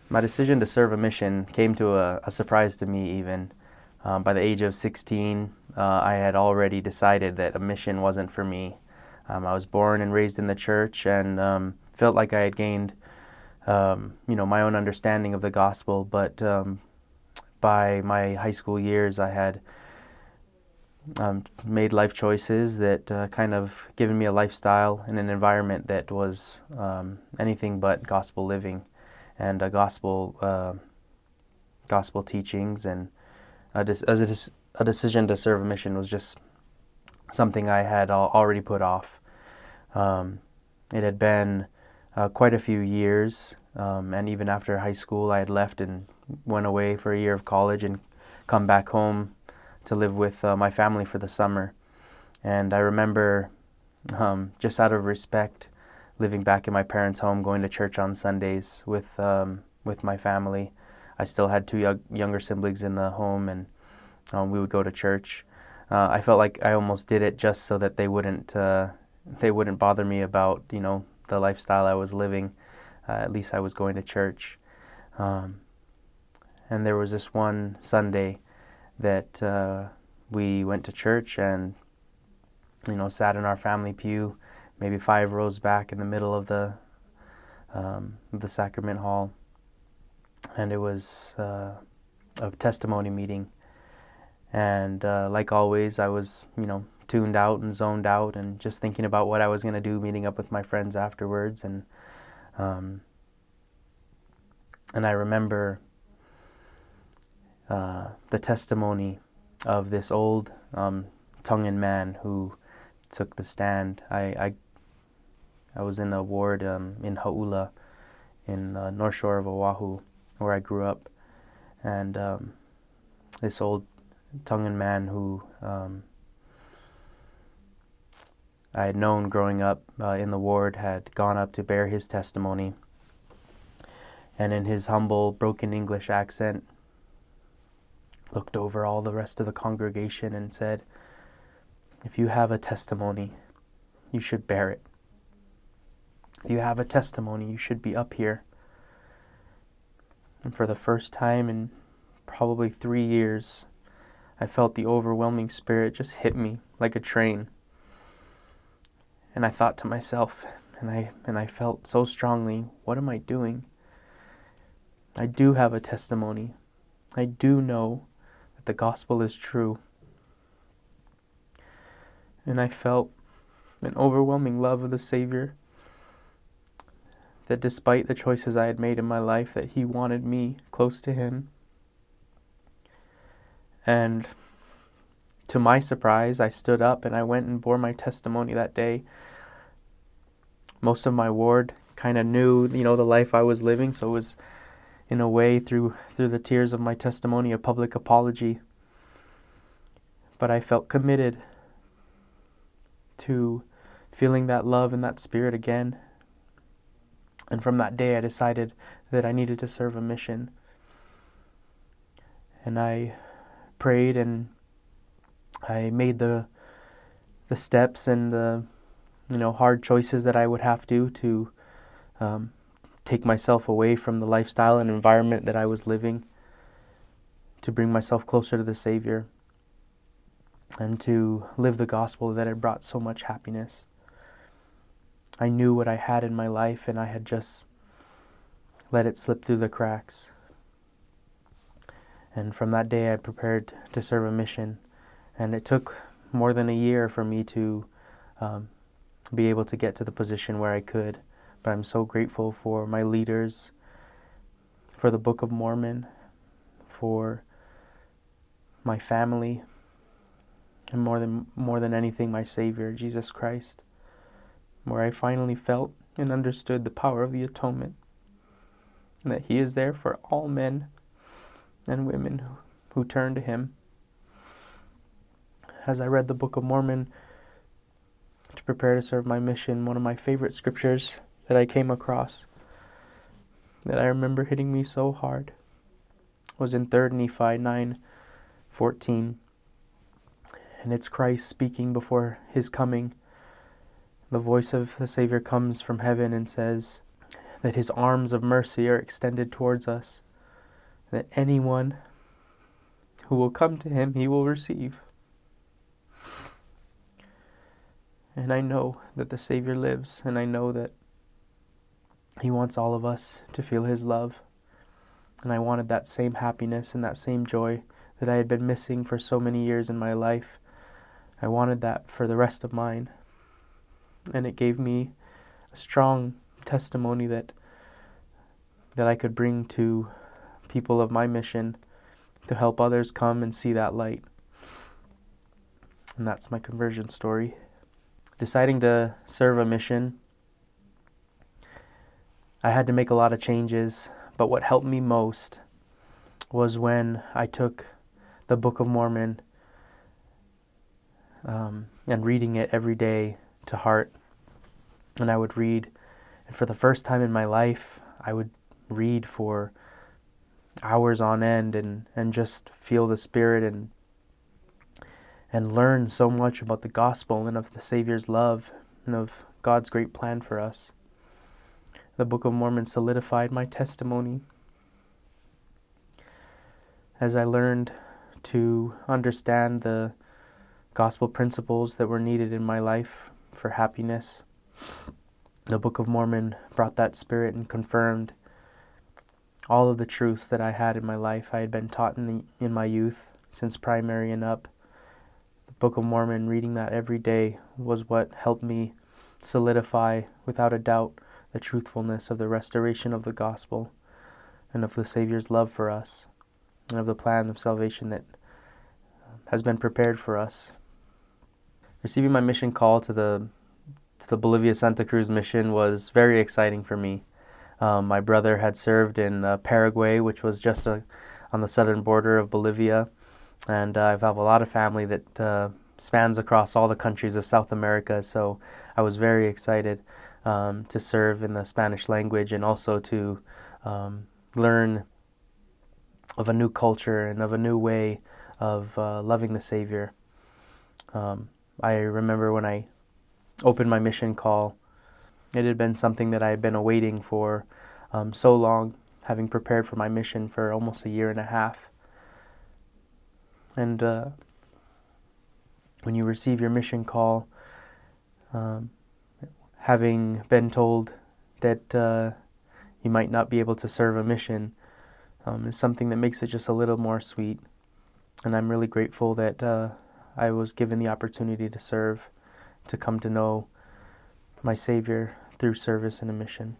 My decision to serve a mission came to a surprise to me even. By the age of 16, I had already decided that a mission wasn't for me. I was born and raised in the church and felt like I had gained, my own understanding of the gospel, but by my high school years, I had made life choices that kind of given me a lifestyle and an environment that was anything but gospel living and gospel teachings, and a decision to serve a mission was just something I had already put off. It had been quite a few years, and even after high school, I had left and went away for a year of college and come back home to live with my family for the summer. And I remember, just out of respect, living back in my parents' home, going to church on Sundays with my family. I still had two younger siblings in the home, and we would go to church. I felt like I almost did it just so that they wouldn't bother me about the lifestyle I was living. At least I was going to church. And there was this one Sunday that we went to church and sat in our family pew, maybe 5 rows back in the middle of the sacrament hall, and it was a testimony meeting. And like always, I was tuned out and zoned out, and just thinking about what I was going to do, meeting up with my friends afterwards, and I remember the testimony of this old Tongan man who took the stand. I was in a ward in Hauula, in North Shore of Oahu, where I grew up, and this old Tongan man who I had known growing up in the ward had gone up to bear his testimony, and in his humble, broken English accent, looked over all the rest of the congregation and said, "If you have a testimony, you should bear it. If you have a testimony, you should be up here." And for the first time in probably 3 years, I felt the overwhelming spirit just hit me like a train. And I thought to myself, and I felt so strongly, what am I doing? I do have a testimony. I do know that the gospel is true. And I felt an overwhelming love of the Savior, that despite the choices I had made in my life, that He wanted me close to Him. And to my surprise, I stood up and I went and bore my testimony that day. Most of my ward kind of knew, the life I was living, so it was, in a way, through the tears of my testimony, a public apology. But I felt committed to feeling that love and that spirit again. And from that day, I decided that I needed to serve a mission. And I prayed and I made the steps and the hard choices that I would have to take myself away from the lifestyle and environment that I was living, to bring myself closer to the Savior, and to live the gospel that had brought so much happiness. I knew what I had in my life, and I had just let it slip through the cracks. And from that day, I prepared to serve a mission. And it took more than a year for me to be able to get to the position where I could. But I'm so grateful for my leaders, for the Book of Mormon, for my family, and more than anything, my Savior, Jesus Christ, where I finally felt and understood the power of the atonement, and that He is there for all men and women who turn to Him. As I read the Book of Mormon to prepare to serve my mission, one of my favorite scriptures that I came across, that I remember hitting me so hard, was in 3 Nephi 9:14. And it's Christ speaking before His coming. The voice of the Savior comes from heaven and says that His arms of mercy are extended towards us, that anyone who will come to Him, He will receive. And I know that the Savior lives, and I know that He wants all of us to feel His love. And I wanted that same happiness and that same joy that I had been missing for so many years in my life. I wanted that for the rest of mine. And it gave me a strong testimony that I could bring to people of my mission to help others come and see that light. And that's my conversion story. Deciding to serve a mission, I had to make a lot of changes, but what helped me most was when I took the Book of Mormon and reading it every day to heart. And I would read, and for the first time in my life, I would read for hours on end and just feel the Spirit and learn so much about the gospel and of the Savior's love and of God's great plan for us. The Book of Mormon solidified my testimony as I learned to understand the gospel principles that were needed in my life for happiness. The Book of Mormon brought that spirit and confirmed all of the truths that I had in my life. I had been taught in my youth, since primary and up. The Book of Mormon, reading that every day, was what helped me solidify, without a doubt, the truthfulness of the restoration of the gospel and of the Savior's love for us and of the plan of salvation that has been prepared for us. Receiving my mission call to the Bolivia Santa Cruz mission was very exciting for me. My brother had served in Paraguay, which was just on the southern border of Bolivia, and I have a lot of family that spans across all the countries of South America, so I was very excited to serve in the Spanish language and also to learn of a new culture and of a new way of loving the Savior. I remember when I opened my mission call, it had been something that I had been awaiting for so long, having prepared for my mission for almost a year and a half. And when you receive your mission call, having been told that you might not be able to serve a mission is something that makes it just a little more sweet. And I'm really grateful that I was given the opportunity to serve, to come to know my Savior through service and a mission.